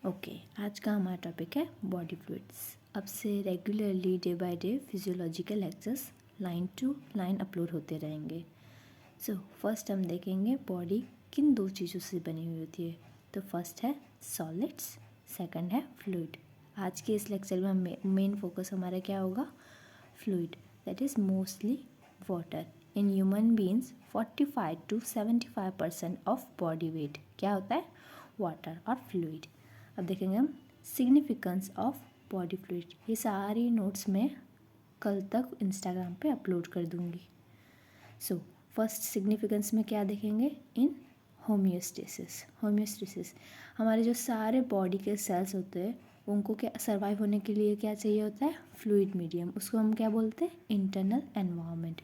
Okay, आज का हमारा टॉपिक है बॉडी फ्लूइड्स। अब से regularly day by day physiological lectures line to line upload होते रहेंगे। सो फर्स्ट हम देखेंगे बॉडी किन दो चीज़ों से बनी हुई होती है। तो फर्स्ट है सॉलिड्स, सेकंड है फ्लूइड। आज के इस लेक्चर में मेन फोकस हमारा क्या होगा? Fluid, that is mostly water. In human beings 45 to 75% of body weight क्या होता है? वाटर और फ्लूइड। अब देखेंगे हम सिग्निफिकेंस ऑफ बॉडी फ्लूइड। ये सारी नोट्स मैं कल तक इंस्टाग्राम पे अपलोड कर दूँगी। सो फर्स्ट सिग्निफिकेंस में क्या देखेंगे? इन होम्योस्टेसिस। होम्योस्टेसिस हमारे जो सारे बॉडी के सेल्स होते हैं उनको क्या सर्वाइव होने के लिए क्या चाहिए होता है? Fluid medium. उसको हम क्या बोलते हैं? Internal environment.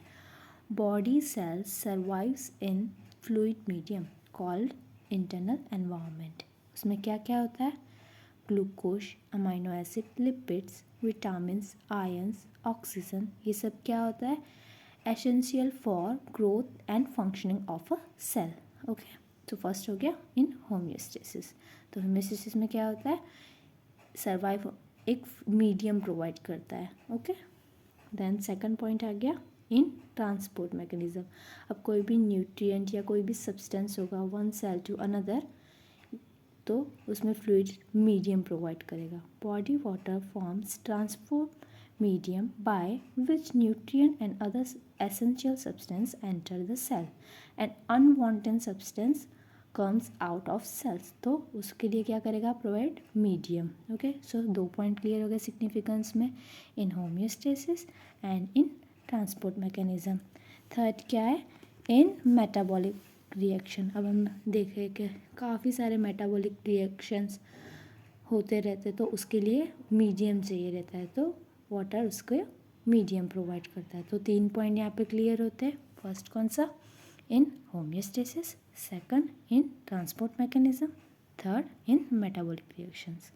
Body cells survives in fluid medium called internal environment. उसमें क्या क्या होता है? Glucose, amino acid, lipids, vitamins, ions, oxygen, ये सब क्या होता है? Essential for growth and functioning of a cell. Okay, तो फर्स्ट हो गया इन होम्योस्टेसिस। तो होम्योस्टेसिस में क्या होता है? सर्वाइव एक मीडियम प्रोवाइड करता है। ओके, देन सेकंड पॉइंट आ गया इन ट्रांसपोर्ट मैकेनिज्म। अब कोई भी न्यूट्रिएंट या कोई भी सब्सटेंस होगा वन सेल टू अनदर, तो उसमें फ्लूइड मीडियम प्रोवाइड करेगा। Body water forms transport medium by which nutrient and other essential substance enter the cell and unwanted substance comes out of cells. तो उसके लिए क्या करेगा? Provide medium. Okay, so 2 point clear हो गए significance में, in homeostasis and in transport mechanism. Third क्या है? In metabolic reaction. अब हम देखें कि काफ़ी सारे मेटाबॉलिक रिएक्शंस होते रहते, तो उसके लिए मीडियम चाहिए रहता है, तो वाटर उसको मीडियम प्रोवाइड करता है। तो 3 पॉइंट यहाँ पे क्लियर होते हैं। फर्स्ट कौन सा? In homeostasis, second in transport mechanism, third in metabolic reactions.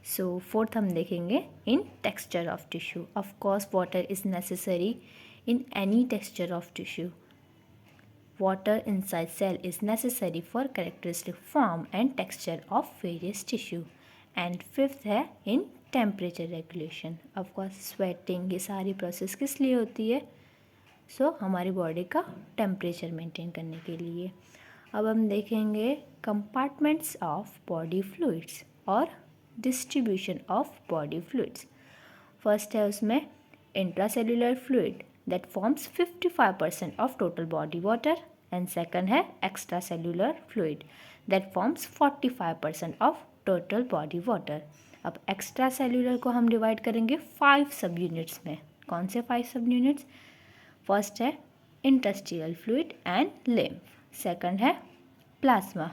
So fourth हम देखेंगे in texture of tissue. Of course water is necessary in any texture of tissue. Water inside cell is necessary for characteristic form and texture of various tissue. And fifth है in temperature regulation. Of course sweating ये सारी process किस लिए होती है? हमारी body का temperature maintain करने के लिए। अब हम देखेंगे कंपार्टमेंट्स ऑफ बॉडी फ्लूइड्स और distribution of body fluids. First है उसमें intracellular fluid that forms 55% of total body water, and second है extracellular fluid that forms 45% of total body water. अब extracellular को हम डिवाइड करेंगे 5 सब यूनिट्स में। कौन से 5 सब यूनिट्स? फर्स्ट है interstitial fluid and lymph, second है प्लाज्मा।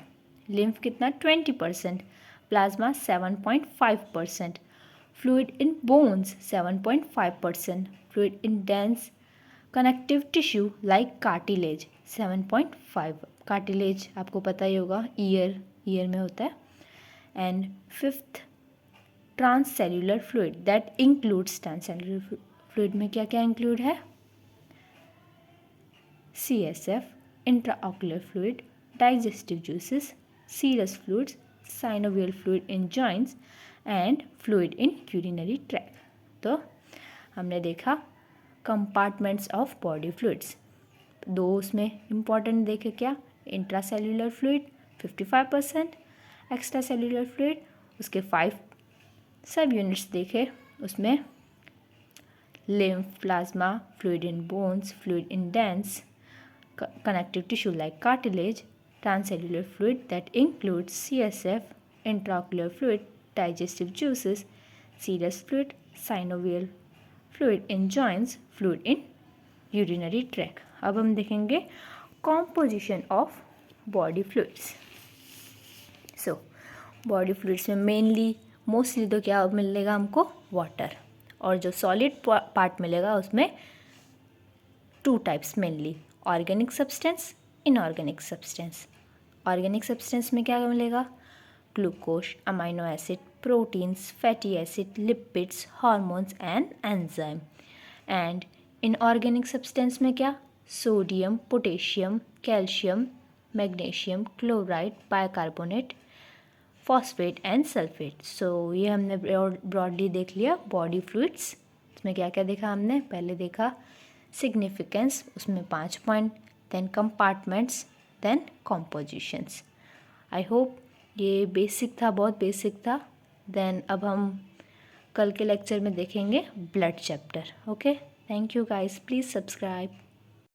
लिम्फ कितना? 20%, plasma 7.5%, fluid in bones 7.5%, fluid in dense connective tissue like cartilage 7.5। cartilage आपको पता ही होगा, ईयर में होता है। And fifth transcellular fluid that includes transcellular fluid में क्या क्या इंक्लूड है? CSF, intraocular fluid, digestive juices, serous fluids, synovial fluid in joints and fluid in urinary tract. तो हमने देखा कंपार्टमेंट्स ऑफ बॉडी फ्लूइड्स। 2 उसमें इम्पॉर्टेंट देखे क्या? इंट्रासेल्युलर फ्लूइड 55%, एक्स्ट्रासेल्युलर फ्लूइड उसके 5 सब यूनिट्स देखे। उसमें lymph, plasma, fluid in bones, fluid in dense connective tissue like cartilage, transcellular fluid that includes CSF, intraocular fluid, digestive juices, serous fluid, synovial fluid in joints, fluid in urinary tract. अब हम देखेंगे composition of body fluids. So body fluids में mainly mostly तो क्या मिलेगा हमको? Water. और जो सॉलिड पार्ट मिलेगा उसमें 2 types mainly, organic substance, inorganic substance. Organic substance में क्या मिलेगा? Glucose, amino acid, proteins, fatty acid, lipids, hormones and enzyme. And inorganic substance में क्या? Sodium, potassium, calcium, magnesium, chloride, bicarbonate phosphate and sulphate. So ये हमने broadly देख लिया body fluids. इसमें क्या क्या देखा हमने? पहले देखा सिग्निफिकेंस, उसमें 5 point, then compartments, then compositions. I hope ये बेसिक था, बहुत बेसिक था। देन अब हम कल के लेक्चर में देखेंगे blood chapter. Okay, thank you guys, please subscribe.